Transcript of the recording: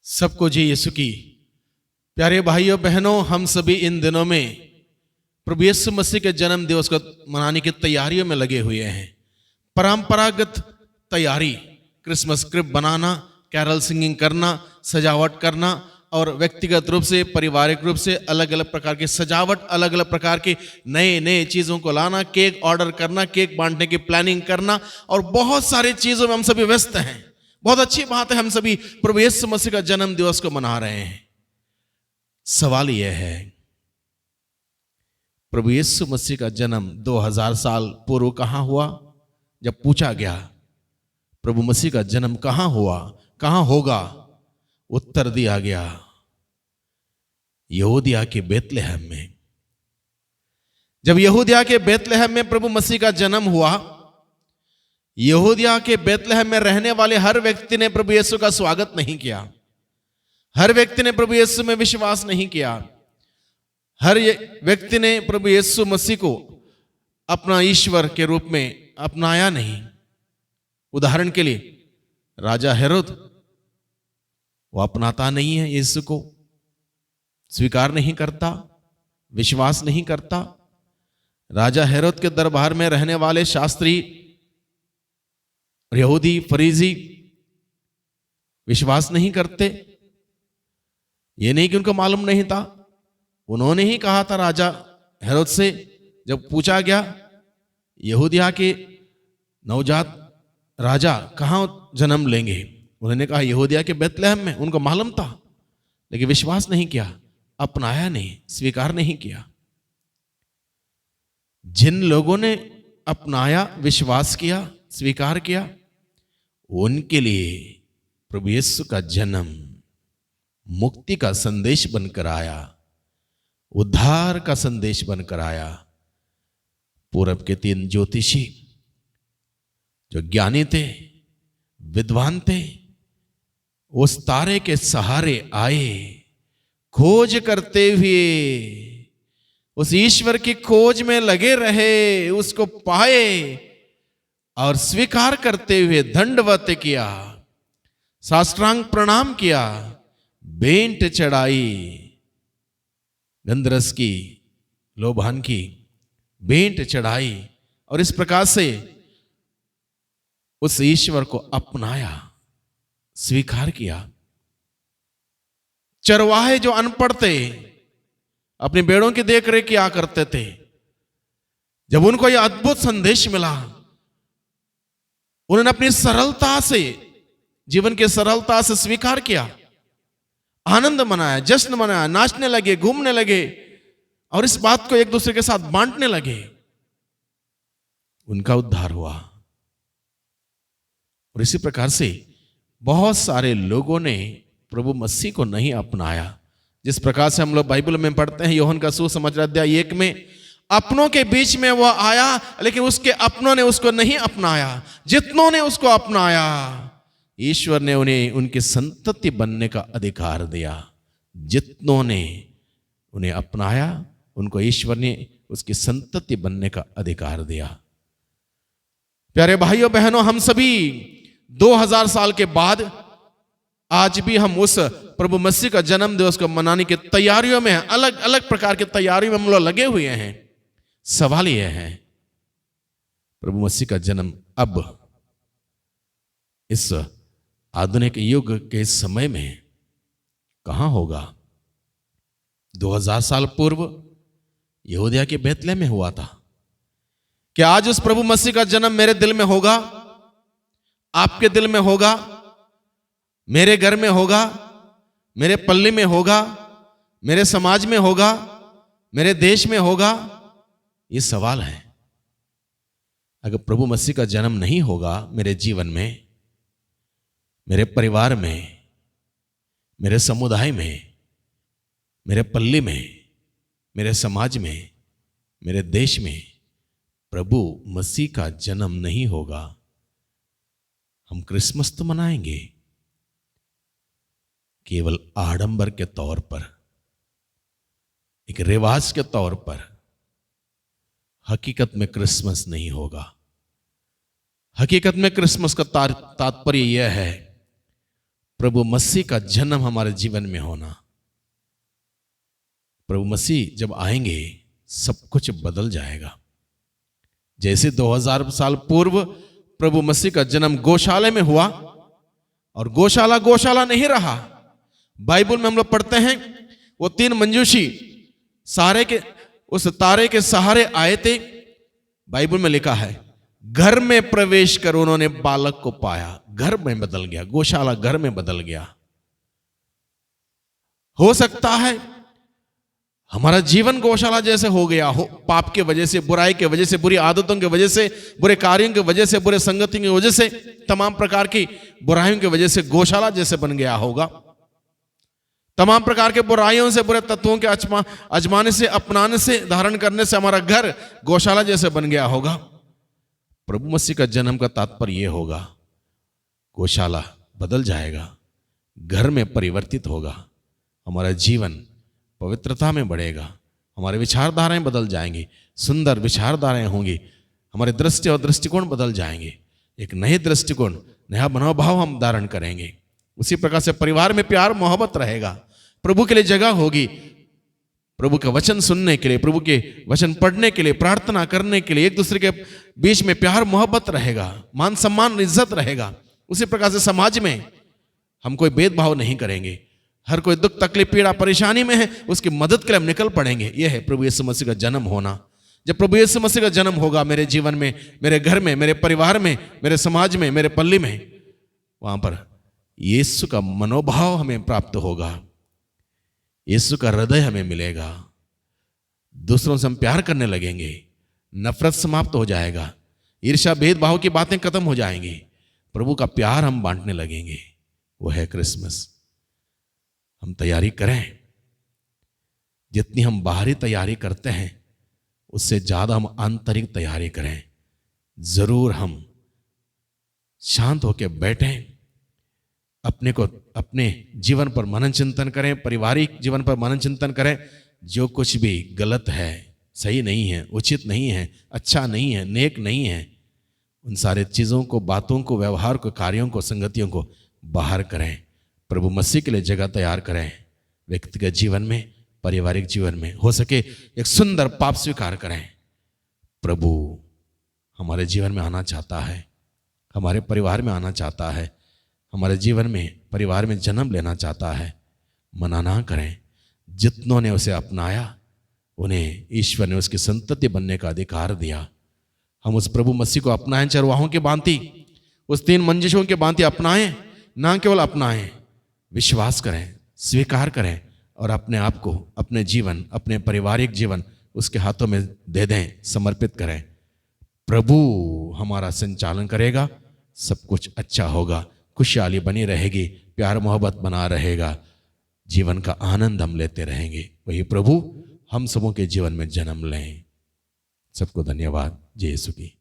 सबको जी यीशु की। प्यारे भाइयों बहनों, हम सभी इन दिनों में प्रभु यीशु मसीह के जन्म दिवस को मनाने की तैयारियों में लगे हुए हैं। परंपरागत तैयारी, क्रिसमस क्रिप बनाना, कैरल सिंगिंग करना, सजावट करना और व्यक्तिगत रूप से, पारिवारिक रूप से अलग अलग प्रकार की सजावट, अलग अलग प्रकार की नए नए चीज़ों को लाना, केक ऑर्डर करना, केक बांटने की प्लानिंग करना और बहुत सारी चीज़ों में हम सभी व्यस्त हैं। बहुत अच्छी बात है, हम सभी प्रभु यीशु मसीह का जन्म दिवस को मना रहे हैं। सवाल यह है, प्रभु यीशु मसीह का जन्म 2000 साल पूर्व कहां हुआ? जब पूछा गया प्रभु मसीह का जन्म कहां हुआ, कहां होगा, उत्तर दिया गया यहूदिया के बेतलेहम में। जब यहूदिया के बेतलेहम में प्रभु मसीह का जन्म हुआ, यहूदिया के बेतलेहम में रहने वाले हर व्यक्ति ने प्रभु यीशु का स्वागत नहीं किया। हर व्यक्ति ने प्रभु यीशु में विश्वास नहीं किया। हर व्यक्ति ने प्रभु यीशु मसीह को अपना ईश्वर के रूप में अपनाया नहीं। उदाहरण के लिए राजा हेरोद, वो अपनाता नहीं है, यीशु को स्वीकार नहीं करता, विश्वास नहीं करता। राजा हेरोद के दरबार में रहने वाले शास्त्री, यहूदी, फरीजी विश्वास नहीं करते। ये नहीं कि उनको मालूम नहीं था, उन्होंने ही कहा था राजा हेरोद से, जब पूछा गया यहूदिया के नवजात राजा कहां जन्म लेंगे, उन्होंने कहा यहूदिया के बेतलेहम में। उनको मालूम था लेकिन विश्वास नहीं किया, अपनाया नहीं, स्वीकार नहीं किया। जिन लोगों ने अपनाया, विश्वास किया, स्वीकार किया, उनके लिए प्रभु यीशु का जन्म मुक्ति का संदेश बनकर आया, उद्धार का संदेश बनकर आया। पूरब के 3 ज्योतिषी जो ज्ञानी थे, विद्वान थे, उस तारे के सहारे आए, खोज करते हुए उस ईश्वर की खोज में लगे रहे, उसको पाए और स्वीकार करते हुए दंडवत किया, साष्टांग प्रणाम किया, भेंट चढ़ाई, गंधरस की, लोबान की भेंट चढ़ाई और इस प्रकार से उस ईश्वर को अपनाया, स्वीकार किया। चरवाहे जो अनपढ़ थे, अपनी भेड़ों की देखरेख किया करते थे, जब उनको यह अद्भुत संदेश मिला, उन्होंने अपनी सरलता से, जीवन की सरलता से स्वीकार किया, आनंद मनाया, जश्न मनाया, नाचने लगे, घूमने लगे और इस बात को एक दूसरे के साथ बांटने लगे। उनका उद्धार हुआ। और इसी प्रकार से बहुत सारे लोगों ने प्रभु मसीह को नहीं अपनाया। जिस प्रकार से हम लोग बाइबल में पढ़ते हैं, यूहन्ना का सुसमाचार अध्याय 1 में, अपनों के बीच में वह आया लेकिन उसके अपनों ने उसको नहीं अपनाया। जितनों ने उसको अपनाया, ईश्वर ने उन्हें उनकी संतति बनने का अधिकार दिया। जितनों ने उन्हें अपनाया, उनको ईश्वर ने उसकी संतति बनने का अधिकार दिया। प्यारे भाइयों बहनों, हम सभी 2000 साल के बाद आज भी हम उस प्रभु मसीह का जन्म दिवस को मनाने की तैयारियों में हैं। अलग अलग प्रकार की तैयारियों में हम लोग लगे हुए हैं। सवाल यह है, प्रभु मसीह का जन्म अब इस आधुनिक युग के समय में कहां होगा? 2000 साल पूर्व यहूदिया के बेतलेहम में हुआ था। क्या आज उस प्रभु मसीह का जन्म मेरे दिल में होगा, आपके दिल में होगा, मेरे घर में होगा, मेरे पल्ली में होगा, मेरे समाज में होगा, मेरे देश में होगा? ये सवाल है। अगर प्रभु मसीह का जन्म नहीं होगा मेरे जीवन में, मेरे परिवार में, मेरे समुदाय में, मेरे पल्ली में, मेरे समाज में, मेरे देश में प्रभु मसीह का जन्म नहीं होगा, हम क्रिसमस तो मनाएंगे केवल आडंबर के तौर पर, एक रिवाज के तौर पर। हकीकत में क्रिसमस नहीं होगा। हकीकत में क्रिसमस का तात्पर्य यह है, प्रभु मसीह का जन्म हमारे जीवन में होना। प्रभु मसीह जब आएंगे सब कुछ बदल जाएगा। जैसे 2000 साल पूर्व प्रभु मसीह का जन्म गौशाला में हुआ और गौशाला गौशाला नहीं रहा। बाइबल में हम लोग पढ़ते हैं वो 3 मंजूषी सारे के उस तारे के सहारे आए थे। बाइबल में लिखा है घर में प्रवेश कर उन्होंने बालक को पाया। घर में बदल गया, गौशाला घर में बदल गया। हो सकता है हमारा जीवन गौशाला जैसे हो गया हो, पाप के वजह से, बुराई के वजह से, बुरी आदतों के वजह से, बुरे कार्यों की वजह से, बुरे संगतियों की वजह से, तमाम प्रकार की बुराइयों की वजह से गौशाला जैसे बन गया होगा। तमाम प्रकार के बुराइयों से, बुरे तत्वों के अजमाने से, अपनाने से, धारण करने से हमारा घर गौशाला जैसे बन गया होगा। प्रभु मसीह का जन्म का तात्पर्य यह होगा गौशाला बदल जाएगा, घर में परिवर्तित होगा, हमारा जीवन पवित्रता में बढ़ेगा, हमारे विचारधाराएं बदल जाएंगी, सुंदर विचारधाराएं होंगी, हमारे दृष्टि और दृष्टिकोण बदल जाएंगे, एक नए दृष्टिकोण, नया मनोभाव हम धारण करेंगे। उसी प्रकार से परिवार में प्यार मोहब्बत रहेगा, प्रभु के लिए जगह होगी, प्रभु का वचन सुनने के लिए, प्रभु के वचन पढ़ने के लिए, प्रार्थना करने के लिए, एक दूसरे के बीच में प्यार मोहब्बत रहेगा, मान सम्मान इज्जत रहेगा। उसी प्रकार से समाज में हम कोई भेदभाव नहीं करेंगे। हर कोई दुख तकलीफ पीड़ा परेशानी में है, उसकी मदद के लिए हम निकल पड़ेंगे। यह है प्रभु यीशु मसीह का जन्म होना। जब प्रभु यीशु मसीह का जन्म होगा मेरे जीवन में, मेरे घर में, मेरे परिवार में, मेरे समाज में, मेरे पल्ली में, वहां पर यीशु का मनोभाव हमें प्राप्त होगा, यीशु का हृदय हमें मिलेगा, दूसरों से हम प्यार करने लगेंगे, नफरत समाप्त हो जाएगा, ईर्ष्या भेदभाव की बातें खत्म हो जाएंगी, प्रभु का प्यार हम बांटने लगेंगे। वो है क्रिसमस। हम तैयारी करें, जितनी हम बाहरी तैयारी करते हैं उससे ज्यादा हम आंतरिक तैयारी करें। जरूर हम शांत होकर बैठें, अपने को अपने जीवन पर मनन चिंतन करें, पारिवारिक जीवन पर मनन चिंतन करें। जो कुछ भी गलत है, सही नहीं है, उचित नहीं है, अच्छा नहीं है, नेक नहीं है, उन सारे चीज़ों को, बातों को, व्यवहार को, कार्यों को, संगतियों को बाहर करें। प्रभु मसीह के लिए जगह तैयार करें। व्यक्तिगत जीवन में, पारिवारिक जीवन में हो सके एक सुंदर पाप स्वीकार करें। प्रभु हमारे जीवन में आना चाहता है, हमारे परिवार में आना चाहता है, हमारे जीवन में, परिवार में जन्म लेना चाहता है। मना ना करें। जितनों ने उसे अपनाया उन्हें ईश्वर ने उसकी संतति बनने का अधिकार दिया। हम उस प्रभु मसीह को अपनाएं, चरवाहों की भांति, उस 3 मंजिशों की भांति अपनाएं। ना केवल अपनाएं, विश्वास करें, स्वीकार करें और अपने आप को, अपने जीवन, अपने पारिवारिक जीवन उसके हाथों में दे दें, समर्पित करें। प्रभु हमारा संचालन करेगा, सब कुछ अच्छा होगा, खुशहाली बनी रहेगी, प्यार मोहब्बत बना रहेगा, जीवन का आनंद हम लेते रहेंगे। वही प्रभु हम सबों के जीवन में जन्म लें। सबको धन्यवाद। जय यीशु की।